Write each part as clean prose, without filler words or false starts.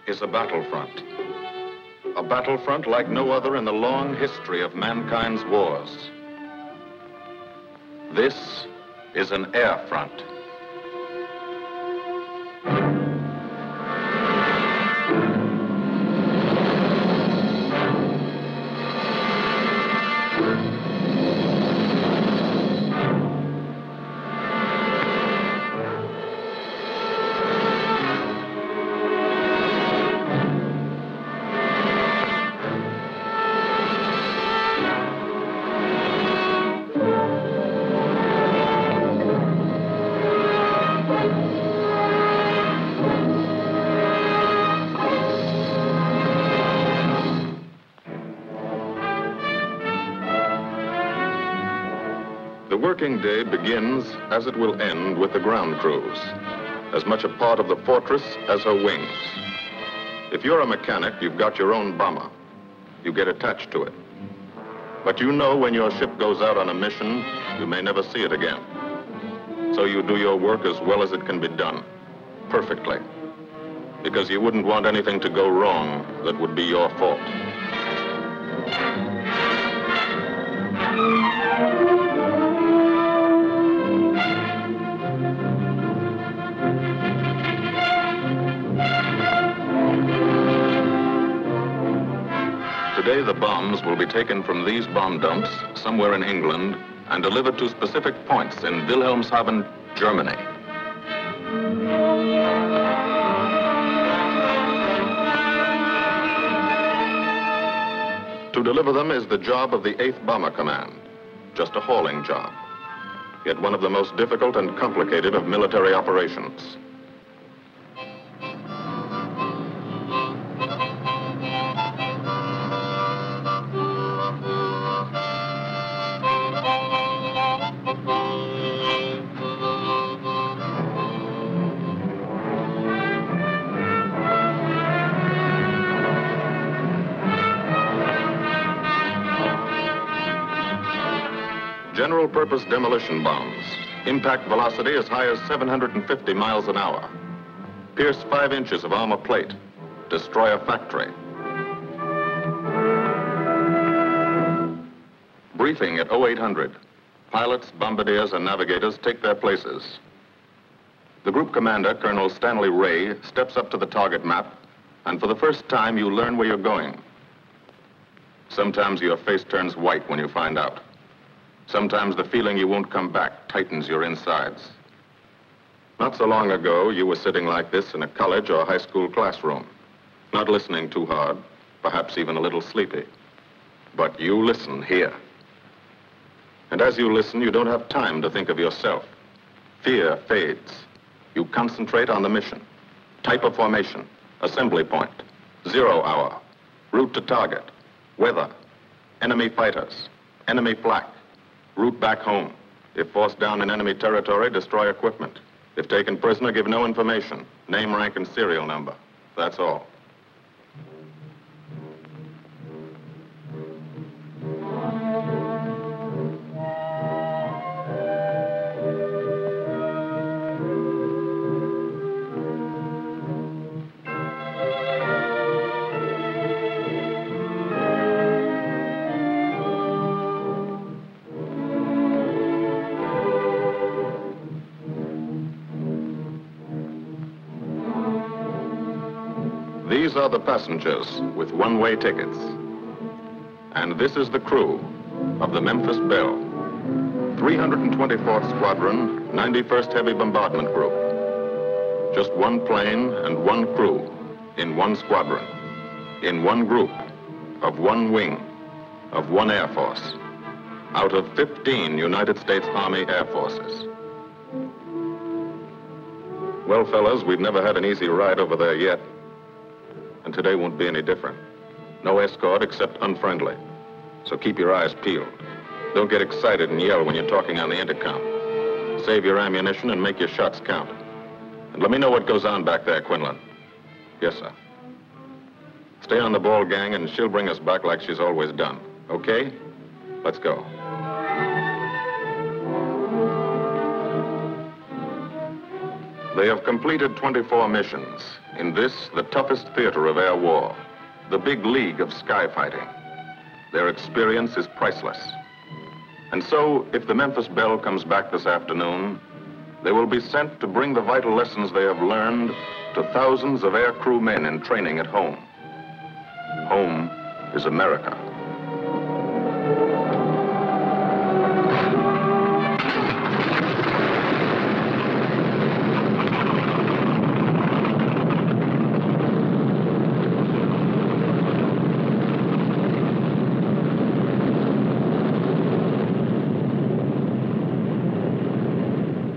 is a battlefront. A battlefront like no other in the long history of mankind's wars. This is an air front. The working day begins, as it will end, with the ground crews, as much a part of the fortress as her wings. If you're a mechanic, you've got your own bomber. You get attached to it. But you know when your ship goes out on a mission, you may never see it again. So you do your work as well as it can be done, perfectly, because you wouldn't want anything to go wrong that would be your fault. Today, the bombs will be taken from these bomb dumps somewhere in England and delivered to specific points in Wilhelmshaven, Germany. To deliver them is the job of the 8th Bomber Command, just a hauling job, yet one of the most difficult and complicated of military operations. General purpose demolition bombs, impact velocity as high as 750 miles an hour, pierce 5 inches of armor plate, destroy a factory. Briefing at 0800. Pilots, bombardiers, and navigators take their places. The group commander, Colonel Stanley Ray, steps up to the target map, and for the first time, you learn where you're going. Sometimes your face turns white when you find out. Sometimes the feeling you won't come back tightens your insides. Not so long ago, you were sitting like this in a college or high school classroom, not listening too hard, perhaps even a little sleepy. But you listen here. And as you listen, you don't have time to think of yourself. Fear fades. You concentrate on the mission, type of formation, assembly point, 0 hour, route to target, weather, enemy fighters, enemy flak, route back home. If forced down in enemy territory, destroy equipment. If taken prisoner, give no information. Name, rank, and serial number. That's all. These are the passengers with one-way tickets. And this is the crew of the Memphis Belle, 324th Squadron, 91st Heavy Bombardment Group. Just one plane and one crew in one squadron, in one group, of one wing, of one Air Force, out of 15 United States Army Air Forces. Well, fellas, we've never had an easy ride over there yet. And today won't be any different. No escort except unfriendly. So keep your eyes peeled. Don't get excited and yell when you're talking on the intercom. Save your ammunition and make your shots count. And let me know what goes on back there, Quinlan. Yes, sir. Stay on the ball, gang, and she'll bring us back like she's always done. Okay? Let's go. They have completed 24 missions in this, the toughest theater of air war, the big league of sky fighting. Their experience is priceless. And so, if the Memphis Belle comes back this afternoon, they will be sent to bring the vital lessons they have learned to thousands of air crew men in training at home. Home is America.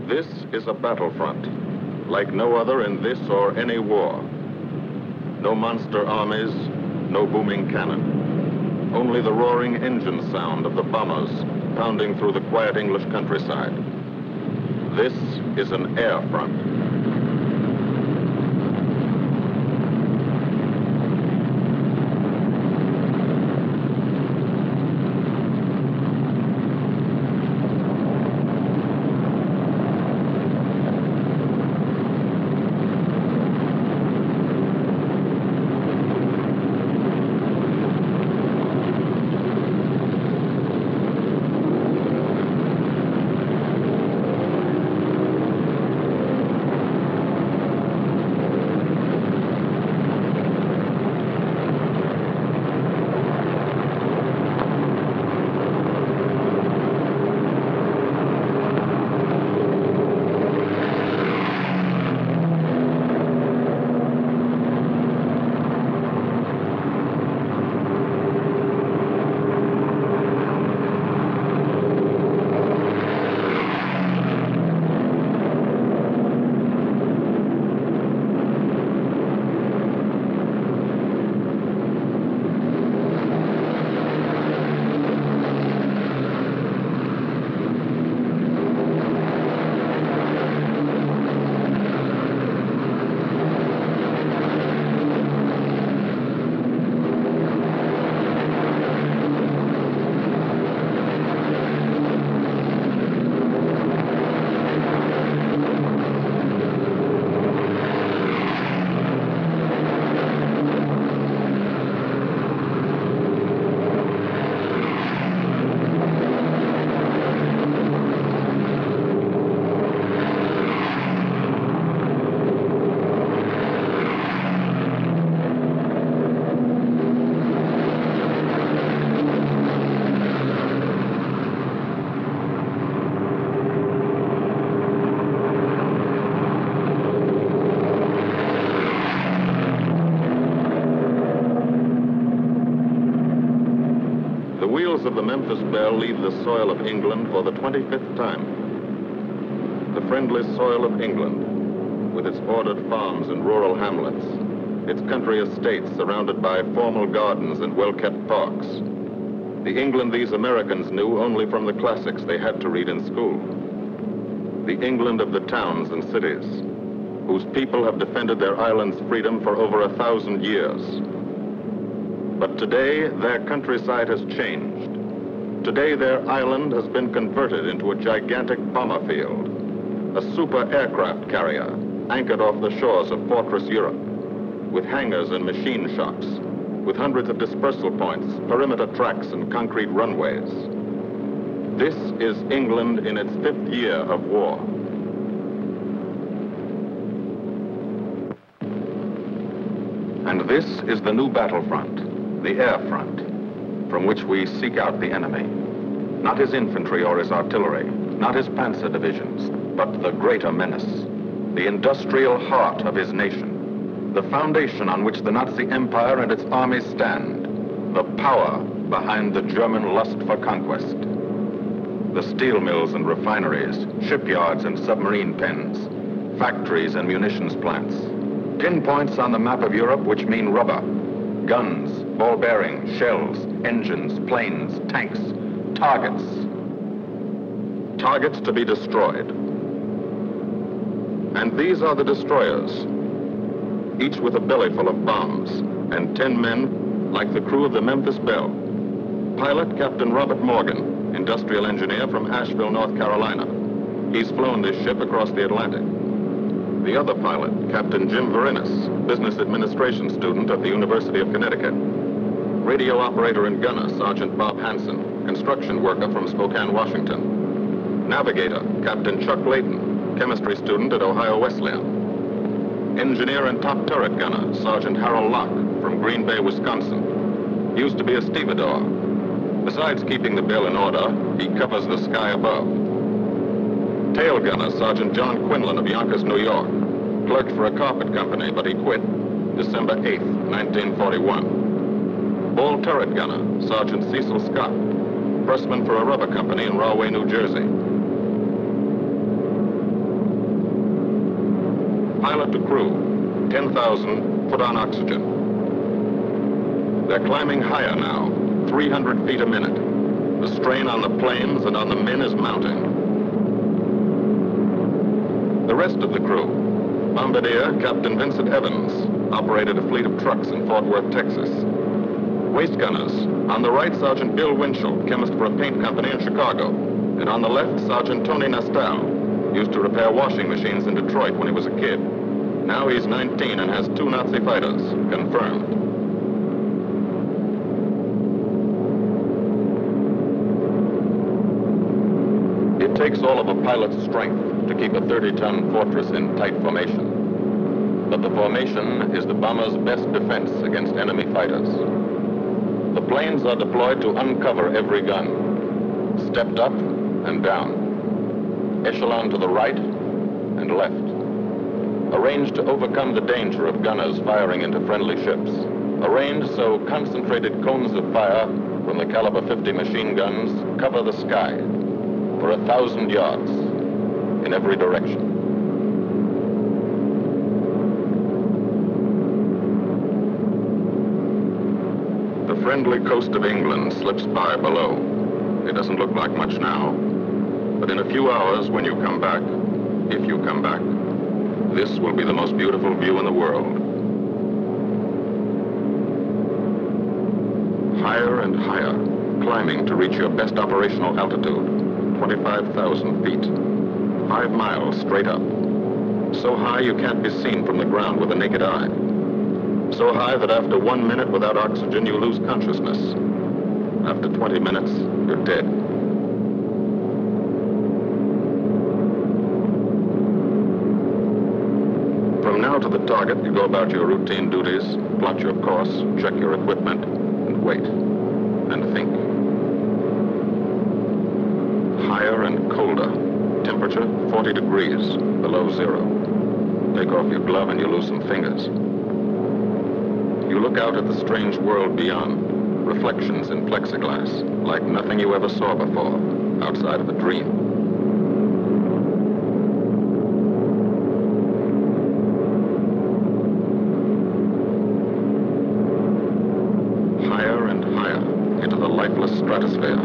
This is a battlefront, like no other in this or any war. No monster armies, no booming cannon. Only the roaring engine sound of the bombers pounding through the quiet English countryside. This is an air front. Of the Memphis Belle leave the soil of England for the 25th time. The friendly soil of England, with its ordered farms and rural hamlets, its country estates surrounded by formal gardens and well-kept parks. The England these Americans knew only from the classics they had to read in school. The England of the towns and cities, whose people have defended their island's freedom for over 1,000 years. But today, their countryside has changed. Today, their island has been converted into a gigantic bomber field, a super aircraft carrier anchored off the shores of Fortress Europe, with hangars and machine shops, with hundreds of dispersal points, perimeter tracks, and concrete runways. This is England in its 5th year of war. And this is the new battlefront, the air front, from which we seek out the enemy. Not his infantry or his artillery, not his panzer divisions, but the greater menace, the industrial heart of his nation, the foundation on which the Nazi Empire and its armies stand, the power behind the German lust for conquest. The steel mills and refineries, shipyards and submarine pens, factories and munitions plants, pinpoints on the map of Europe which mean rubber, guns, ball bearings, shells, engines, planes, tanks, targets. Targets to be destroyed. And these are the destroyers, each with a belly full of bombs, and 10 men like the crew of the Memphis Belle. Pilot Captain Robert Morgan, industrial engineer from Asheville, North Carolina. He's flown this ship across the Atlantic. The other pilot, Captain Jim Verinis, business administration student at the University of Connecticut. Radio operator and gunner, Sergeant Bob Hansen, construction worker from Spokane, Washington. Navigator, Captain Chuck Layton, chemistry student at Ohio Wesleyan. Engineer and top turret gunner, Sergeant Harold Locke from Green Bay, Wisconsin. Used to be a stevedore. Besides keeping the bill in order, he covers the sky above. Tail gunner, Sergeant John Quinlan of Yonkers, New York. Clerked for a carpet company, but he quit December 8th, 1941. Ball turret gunner, Sergeant Cecil Scott. Pressman for a rubber company in Rahway, New Jersey. Pilot to crew, 10,000, put on oxygen. They're climbing higher now, 300 feet a minute. The strain on the planes and on the men is mounting. The rest of the crew, Bombardier Captain Vincent Evans, operated a fleet of trucks in Fort Worth, Texas. Waist gunners, on the right, Sergeant Bill Winchell, chemist for a paint company in Chicago. And on the left, Sergeant Tony Nastal, used to repair washing machines in Detroit when he was a kid. Now he's 19 and has 2 Nazi fighters, confirmed. It takes all of a pilot's strength to keep a 30-ton fortress in tight formation. But the formation is the bomber's best defense against enemy fighters. The planes are deployed to uncover every gun, stepped up and down, echelon to the right and left, arranged to overcome the danger of gunners firing into friendly ships, arranged so concentrated cones of fire from the caliber 50 machine guns cover the sky for 1,000 yards in every direction. The friendly coast of England slips by below. It doesn't look like much now, but in a few hours when you come back, if you come back, this will be the most beautiful view in the world. Higher and higher, climbing to reach your best operational altitude, 25,000 feet, 5 miles straight up. So high you can't be seen from the ground with the naked eye. So high that after 1 minute without oxygen, you lose consciousness. After 20 minutes, you're dead. From now to the target, you go about your routine duties, plot your course, check your equipment, and wait, and think. Higher and colder. Temperature, 40 degrees, below zero. Take off your glove and you lose some fingers. You look out at the strange world beyond, reflections in plexiglass, like nothing you ever saw before, outside of a dream. Higher and higher into the lifeless stratosphere,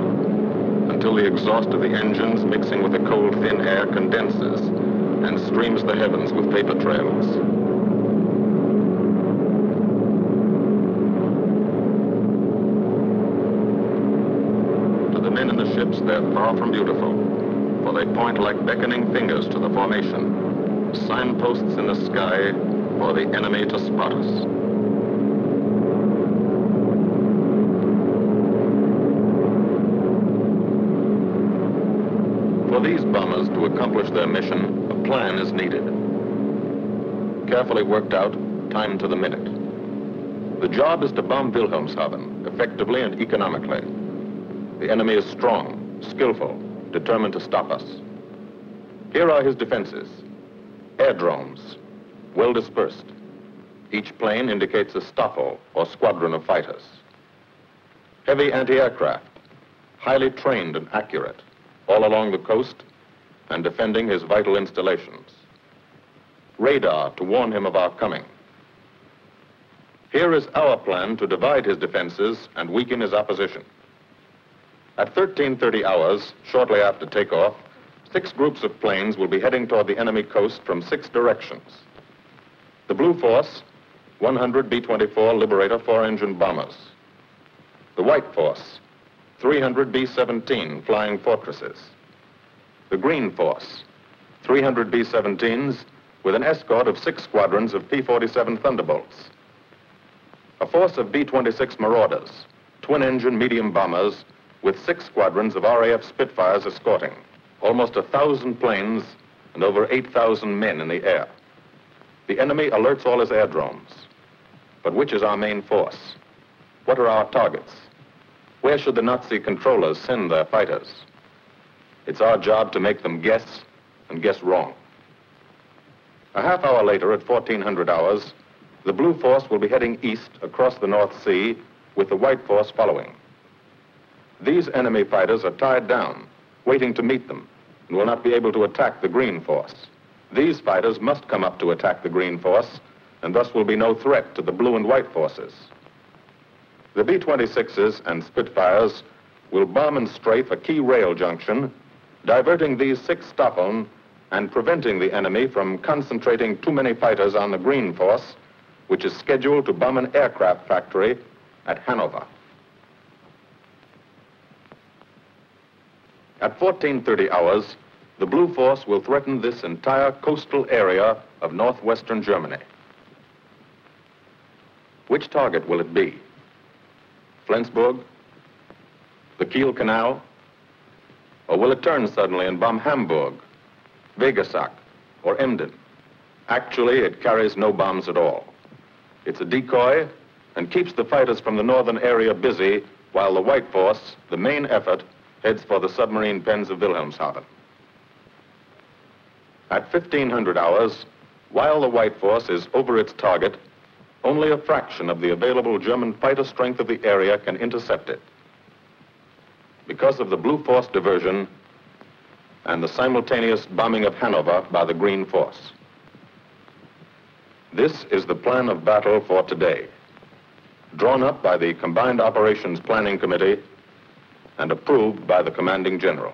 until the exhaust of the engines mixing with the cold, thin air condenses and streams the heavens with vapor trails. To the men in the ships, they're far from beautiful, for they point like beckoning fingers to the formation, signposts in the sky for the enemy to spot us. For these bombers to accomplish their mission, a plan is needed. Carefully worked out, timed to the minute. The job is to bomb Wilhelmshaven effectively and economically. The enemy is strong, skillful, determined to stop us. Here are his defenses. Airdromes, well dispersed. Each plane indicates a staffel or squadron of fighters. Heavy anti-aircraft, highly trained and accurate, all along the coast and defending his vital installations. Radar to warn him of our coming. Here is our plan to divide his defenses and weaken his opposition. At 13:30 hours, shortly after takeoff, 6 groups of planes will be heading toward the enemy coast from 6 directions. The Blue Force, 100 B-24 Liberator 4-engine bombers. The White Force, 300 B-17 Flying Fortresses. The Green Force, 300 B-17s with an escort of 6 squadrons of P-47 Thunderbolts. A force of B-26 Marauders, twin-engine medium bombers, with 6 squadrons of RAF Spitfires escorting. Almost 1,000 planes and over 8,000 men in the air. The enemy alerts all his aerodromes. But which is our main force? What are our targets? Where should the Nazi controllers send their fighters? It's our job to make them guess, and guess wrong. A half hour later, at 1400 hours, the Blue Force will be heading east across the North Sea, with the White Force following. These enemy fighters are tied down, waiting to meet them, and will not be able to attack the Green Force. These fighters must come up to attack the Green Force, and thus will be no threat to the Blue and White Forces. The B-26s and Spitfires will bomb and strafe a key rail junction, diverting these 6 Staffeln and preventing the enemy from concentrating too many fighters on the Green Force, which is scheduled to bomb an aircraft factory at Hanover. At 1430 hours, the Blue Force will threaten this entire coastal area of northwestern Germany. Which target will it be? Flensburg? The Kiel Canal? Or will it turn suddenly and bomb Hamburg, Wegesack, or Emden? Actually, it carries no bombs at all. It's a decoy and keeps the fighters from the northern area busy while the White Force, the main effort, heads for the submarine pens of Wilhelmshaven. At 1500 hours, while the White Force is over its target, only a fraction of the available German fighter strength of the area can intercept it. Because of the Blue Force diversion and the simultaneous bombing of Hanover by the Green Force. This is the plan of battle for today, drawn up by the Combined Operations Planning Committee and approved by the Commanding General.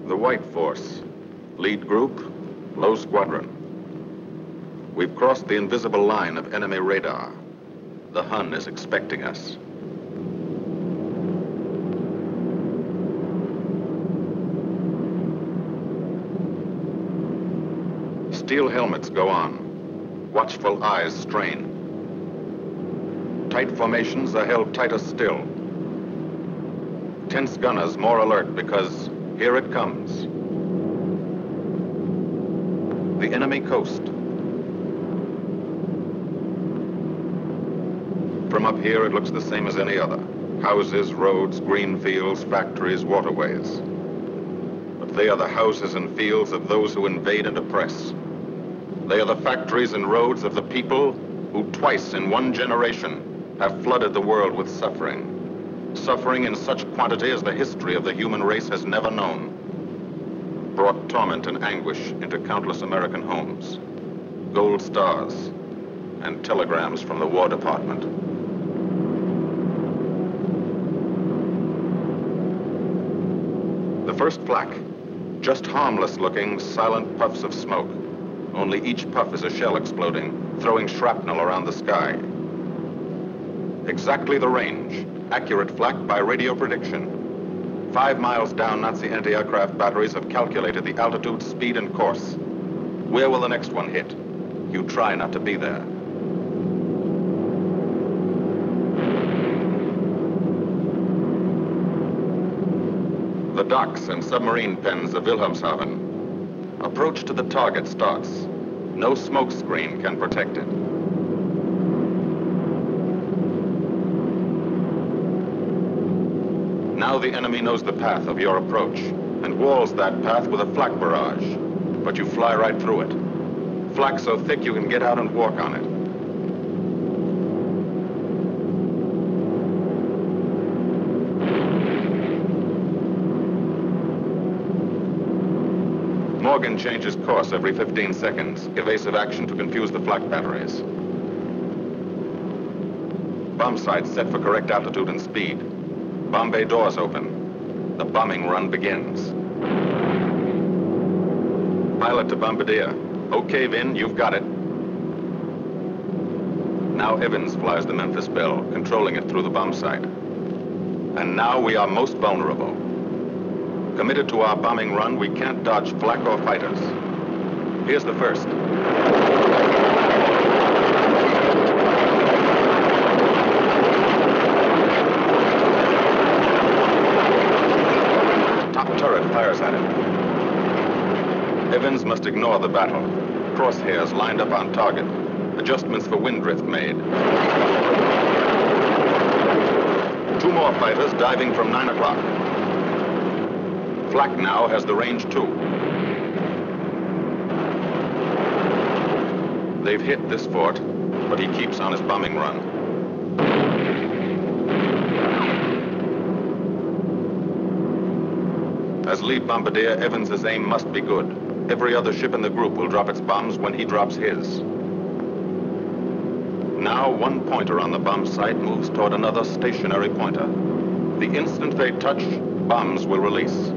The White Force, lead group, low squadron. We've crossed the invisible line of enemy radar. The Hun is expecting us. Steel helmets go on. Watchful eyes strain. Tight formations are held tighter still. Tense gunners more alert because here it comes. The enemy coast. From up here, it looks the same as any other. Houses, roads, green fields, factories, waterways. But they are the houses and fields of those who invade and oppress. They are the factories and roads of the people who twice in one generation have flooded the world with suffering. Suffering in such quantity as the history of the human race has never known. Brought torment and anguish into countless American homes. Gold stars and telegrams from the War Department. The first flak, just harmless-looking, silent puffs of smoke. Only each puff is a shell exploding, throwing shrapnel around the sky. Exactly the range, accurate flak by radio prediction. 5 miles down, Nazi anti-aircraft batteries have calculated the altitude, speed, and course. Where will the next one hit? You try not to be there. The docks and submarine pens of Wilhelmshaven. Approach to the target starts. No smoke screen can protect it. Now the enemy knows the path of your approach and walls that path with a flak barrage, but you fly right through it. Flak so thick you can get out and walk on it. Morgan changes course every 15 seconds, evasive action to confuse the flak batteries. Bomb sights set for correct altitude and speed. Bomb bay doors open. The bombing run begins. Pilot to Bombardier. Okay, Vin, you've got it. Now Evans flies the Memphis Belle, controlling it through the bomb sight. And now we are most vulnerable. Committed to our bombing run, we can't dodge flak or fighters. Here's the first. Top turret fires at him. Evans must ignore the battle. Crosshairs lined up on target. Adjustments for wind drift made. 2 more fighters diving from 9 o'clock. Flak now has the range too. They've hit this fort, but he keeps on his bombing run. As lead bombardier, Evans's aim must be good. Every other ship in the group will drop its bombs when he drops his. Now, one pointer on the bomb site moves toward another stationary pointer. The instant they touch, bombs will release.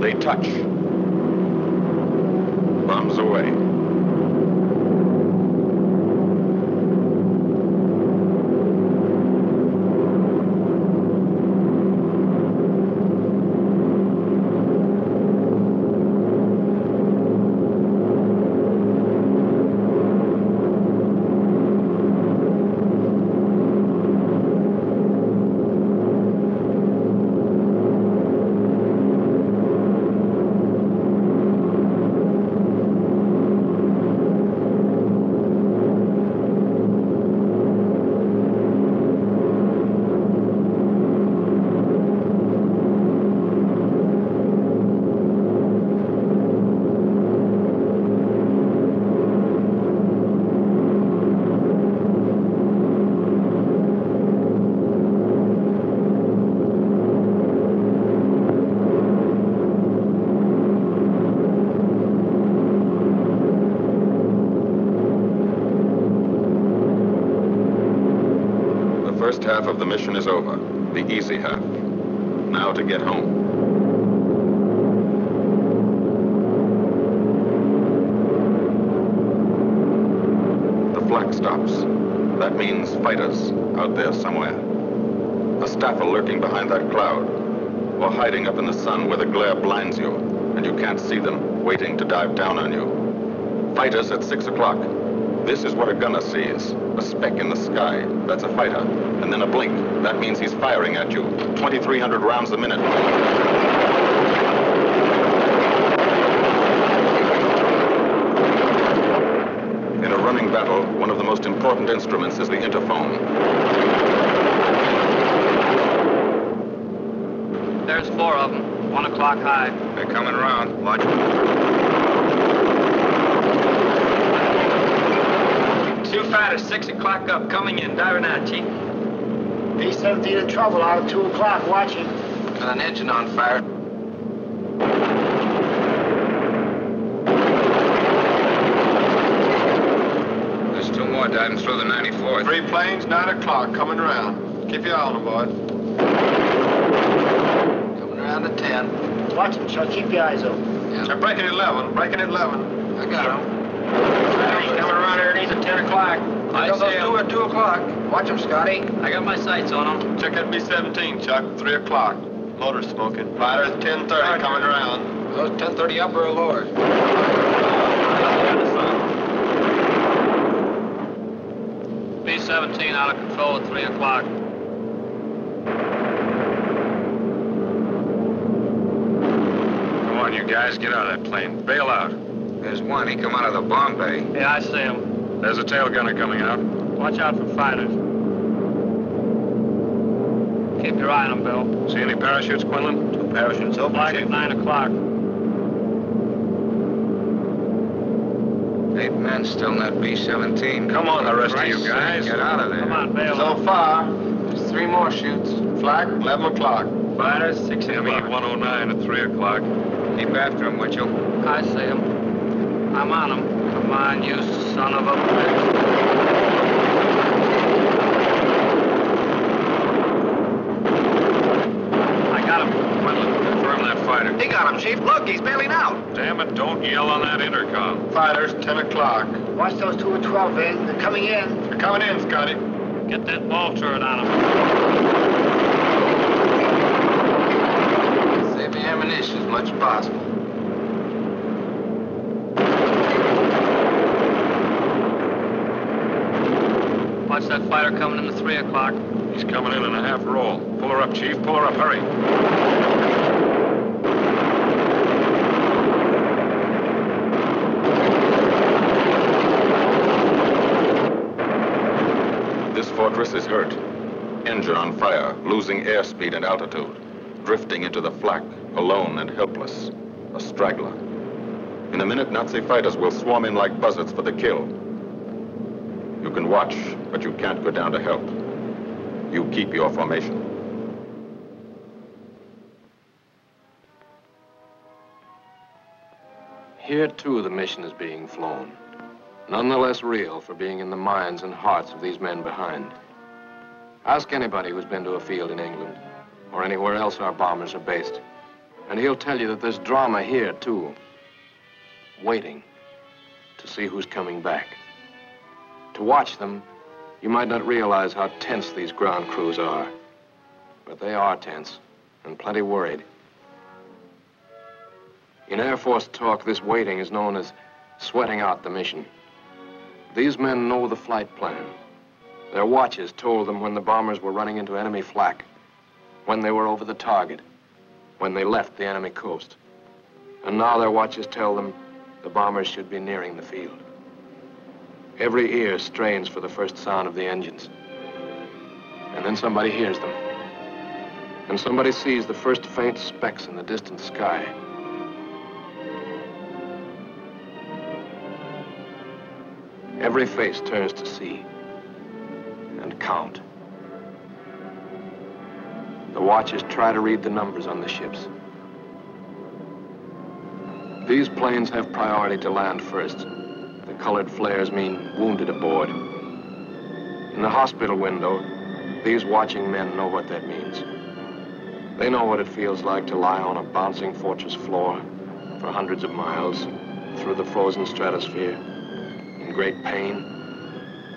They touch. Bombs away. The first half of the mission is over, the easy half. Now to get home. The flak stops. That means fighters out there somewhere. A staffer lurking behind that cloud, or hiding up in the sun where the glare blinds you, and you can't see them, waiting to dive down on you. Fighters at 6 o'clock. This is what a gunner sees. A speck in the sky, that's a fighter. And then a blink, that means he's firing at you. 2,300 rounds a minute. In a running battle, one of the most important instruments is the interphone. There's 4 of them, 1 o'clock high. They're coming around. Watch them. 2 fighters, 6 o'clock up, coming in, diving out, Chief. B17 in trouble out at 2 o'clock, watching. Got an engine on fire. There's 2 more diving through the 94th. 3 planes, 9 o'clock, coming around. Keep your eye on them, boys. Coming around to 10. Watch them, Chuck. Keep your eyes open. Yeah. They're breaking at 11, breaking at 11. I got him. He's coming around underneath at 10 o'clock. I see him. At 2 o'clock. Watch him, Scotty. I got my sights on him. Check that B17, Chuck. 3 o'clock. Motor smoking. Fighters 10:30 coming around. Those 10:30 upper or lower? B17 out of control at 3 o'clock. Come on, you guys, get out of that plane. Bail out. There's one. He come out of the bomb bay. Yeah, I see him. There's a tail gunner coming out. Watch out for fighters. Keep your eye on them, Bill. See any parachutes, Quinlan? 2 parachutes open. Flag at 9 o'clock. 8 men still in that B-17. Come on, the rest of you guys. Get out of there. Come on, bail. So far, There's 3 more shoots. flag 11 o'clock. Fighters, 6 Enemy o'clock. 109 at 3 o'clock. Keep after him, would you? I see him. I'm on him. Come on, you son of a bitch. I got He got him, Chief. Look, he's bailing out. Damn it, don't yell on that intercom. Fighters, 10 o'clock. Watch those 2 at 12, Vin. They're coming in. They're coming in, Scotty. Get that ball turret on him. Save the ammunition as much as possible. Watch that fighter coming in the 3 o'clock. He's coming in a half roll. Pull her up, Chief. Pull her up. Hurry. This fortress is hurt. Engine on fire, losing airspeed and altitude, drifting into the flak, alone and helpless, a straggler. In a minute, Nazi fighters will swarm in like buzzards for the kill. You can watch, but you can't go down to help. You keep your formation. Here, too, the mission is being flown. None the less real for being in the minds and hearts of these men behind. Ask anybody who's been to a field in England, or anywhere else our bombers are based, and he'll tell you that there's drama here, too. Waiting to see who's coming back. To watch them, you might not realize how tense these ground crews are. But they are tense, and plenty worried. In Air Force talk, this waiting is known as sweating out the mission. These men know the flight plan. Their watches told them when the bombers were running into enemy flak, when they were over the target, when they left the enemy coast. And now their watches tell them the bombers should be nearing the field. Every ear strains for the first sound of the engines. And then somebody hears them. And somebody sees the first faint specks in the distant sky. Every face turns to see and count. The watchers try to read the numbers on the ships. These planes have priority to land first. The colored flares mean wounded aboard. In the hospital window, these watching men know what that means. They know what it feels like to lie on a bouncing fortress floor for hundreds of miles through the frozen stratosphere, in great pain,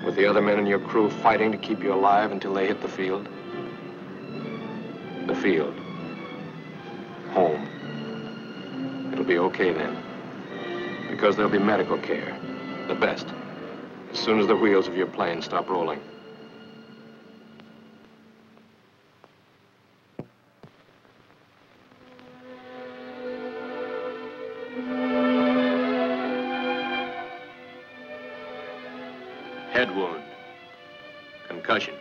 with the other men in your crew fighting to keep you alive until they hit the field. The field. Home. It'll be okay then, because there'll be medical care, the best, as soon as the wheels of your plane stop rolling. Head wound. Concussion.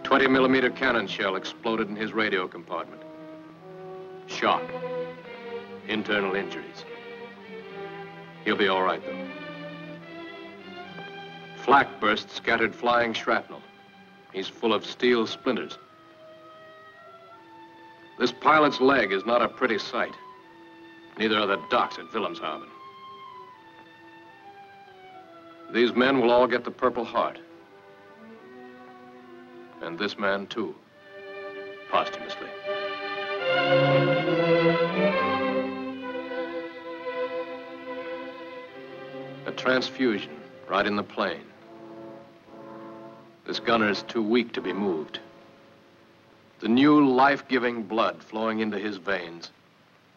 20-millimeter cannon shell exploded in his radio compartment. Shock. Internal injuries. He'll be all right, though. Flak burst scattered flying shrapnel. He's full of steel splinters. This pilot's leg is not a pretty sight. Neither are the docks at Wilhelmshaven. These men will all get the Purple Heart. And this man, too, posthumously. A transfusion right in the plane. This gunner's too weak to be moved. The new life-giving blood flowing into his veins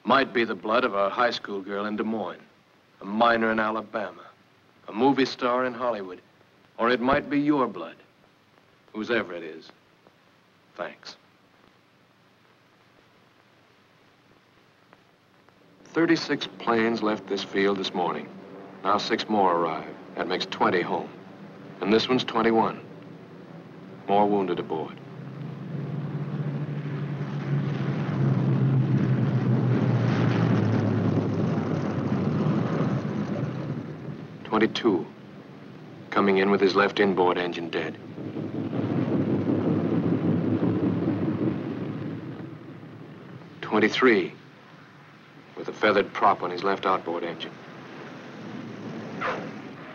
might be the blood of a high school girl in Des Moines, a miner in Alabama, a movie star in Hollywood, or it might be your blood, whosever it is. Thanks. 36 planes left this field this morning. Now 6 more arrive. That makes 20 home. And this one's 21. More wounded aboard. .22, coming in with his left inboard engine dead. .23, with a feathered prop on his left outboard engine.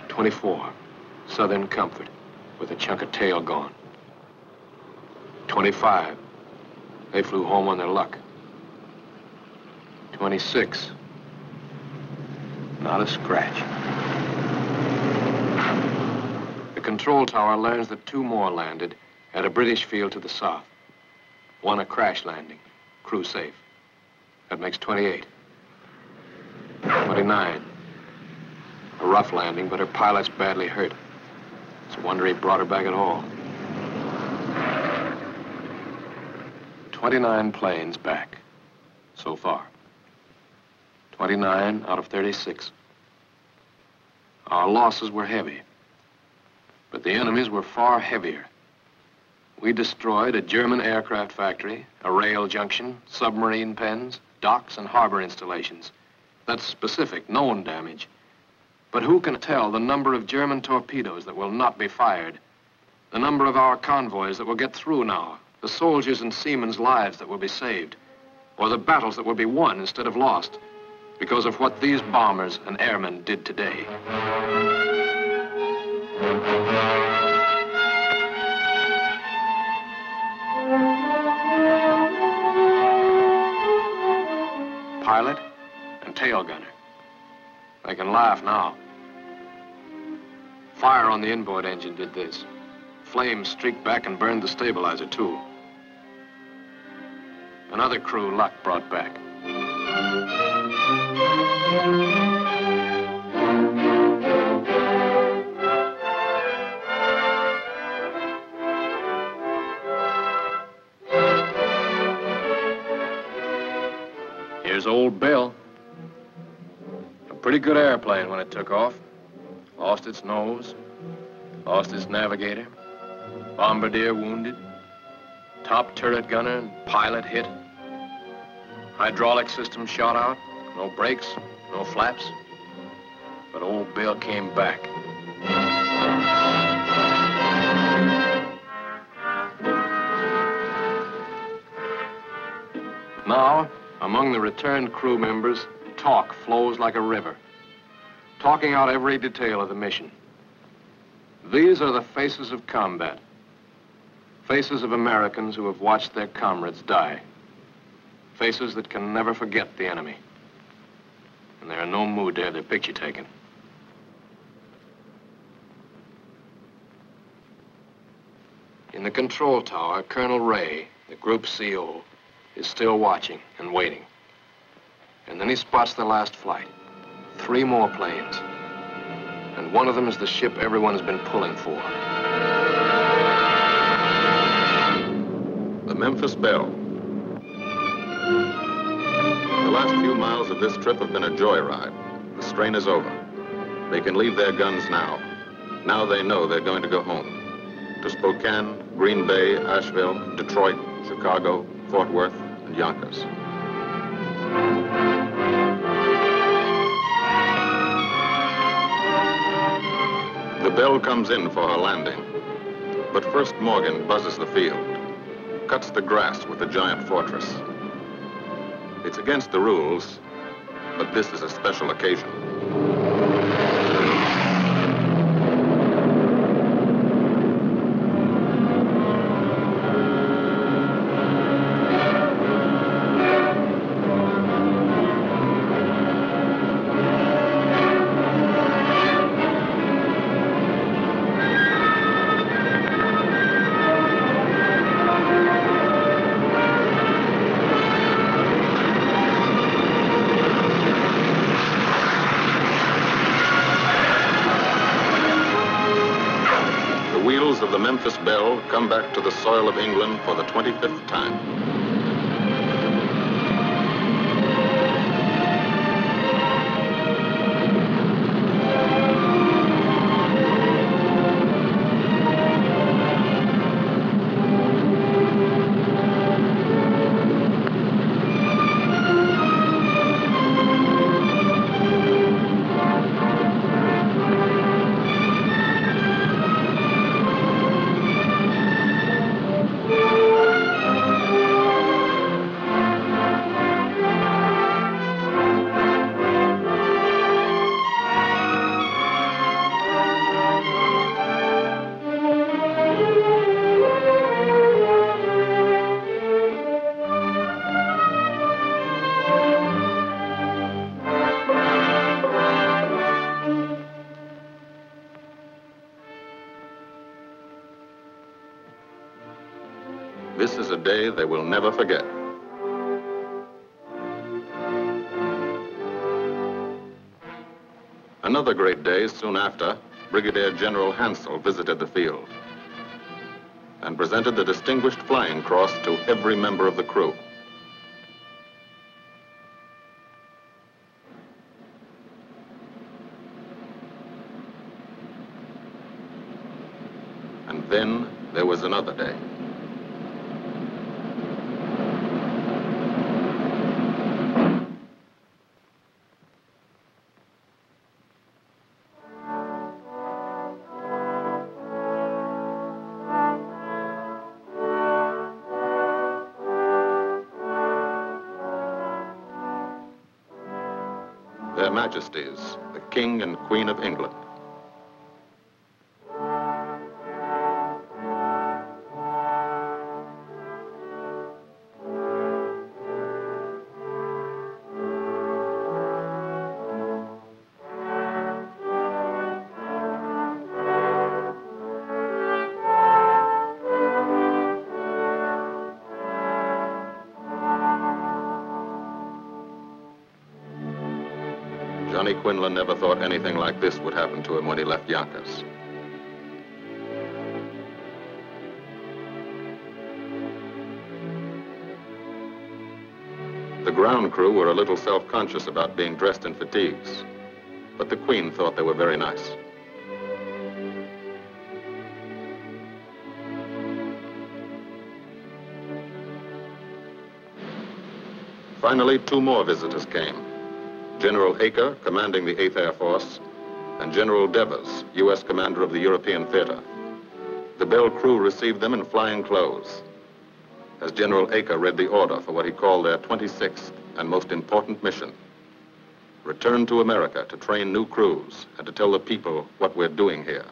24, Southern Comfort, with a chunk of tail gone. 25, They flew home on their luck. 26. Not a scratch. The control tower learns that 2 more landed at a British field to the south. 1 a crash landing, crew safe. That makes 28. 29. A rough landing, but her pilot's badly hurt. It's a wonder he brought her back at all. 29 planes back, so far. 29 out of 36. Our losses were heavy, but the enemy's were far heavier. We destroyed a German aircraft factory, a rail junction, submarine pens, docks, and harbor installations. That's specific, known damage. But who can tell the number of German torpedoes that will not be fired, the number of our convoys that will get through now, the soldiers' and seamen's lives that will be saved, or the battles that will be won instead of lost because of what these bombers and airmen did today. Pilot and tail gunner. They can laugh now. Fire on the inboard engine did this. Flames streaked back and burned the stabilizer, too. Another crew luck brought back. Here's old Belle. A pretty good airplane when it took off. Lost its nose, lost its navigator, bombardier wounded, top turret gunner and pilot hit. Hydraulic system shot out, no brakes, no flaps. But old Belle came back. Now, among the returned crew members, talk flows like a river, talking out every detail of the mission. These are the faces of combat, faces of Americans who have watched their comrades die, faces that can never forget the enemy. And they're in no mood to have their picture taken. In the control tower, Colonel Ray, the group CO, is still watching and waiting. And then he spots the last flight. 3 more planes. And one of them is the ship everyone's been pulling for. The Memphis Belle. The last few miles of this trip have been a joyride. The strain is over. They can leave their guns now. Now they know they're going to go home. To Spokane, Green Bay, Asheville, Detroit, Chicago, Fort Worth, and Yonkers. The Belle comes in for her landing. But first Morgan buzzes the field, cuts the grass with the giant fortress. It's against the rules, but this is a special occasion. Of the Memphis Belle come back to the soil of England for the 25th time. this is a day they will never forget. Another great day soon after, Brigadier General Hansel visited the field and presented the Distinguished Flying Cross to every member of the crew. And then there was another day. Their Majesties, the King and Queen of England. Johnny Quinlan never thought anything like this would happen to him when he left Yonkers. The ground crew were a little self-conscious about being dressed in fatigues, but the Queen thought they were very nice. Finally, two more visitors came. General Acre, commanding the 8th Air Force, and General Devers, U.S. commander of the European Theater. The Belle crew received them in flying clothes, as General Acre read the order for what he called their 26th and most important mission. Return to America to train new crews and to tell the people what we're doing here.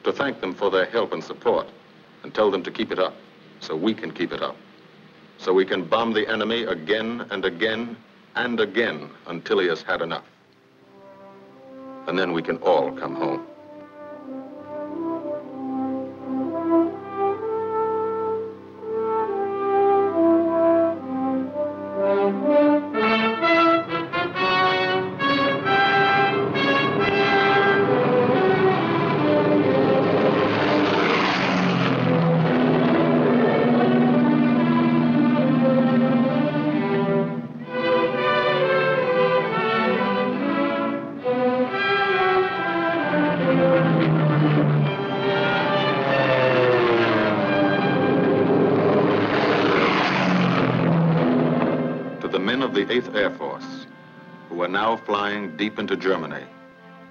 To thank them for their help and support and tell them to keep it up so we can keep it up. So we can bomb the enemy again and again and again until he has had enough. And then we can all come home. The 8th Air Force, who are now flying deep into Germany,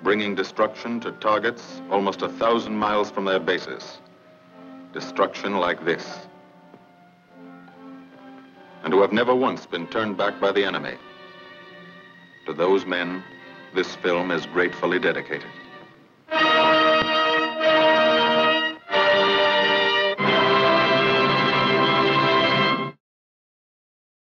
bringing destruction to targets almost 1,000 miles from their bases. Destruction like this. And who have never once been turned back by the enemy. To those men, this film is gratefully dedicated.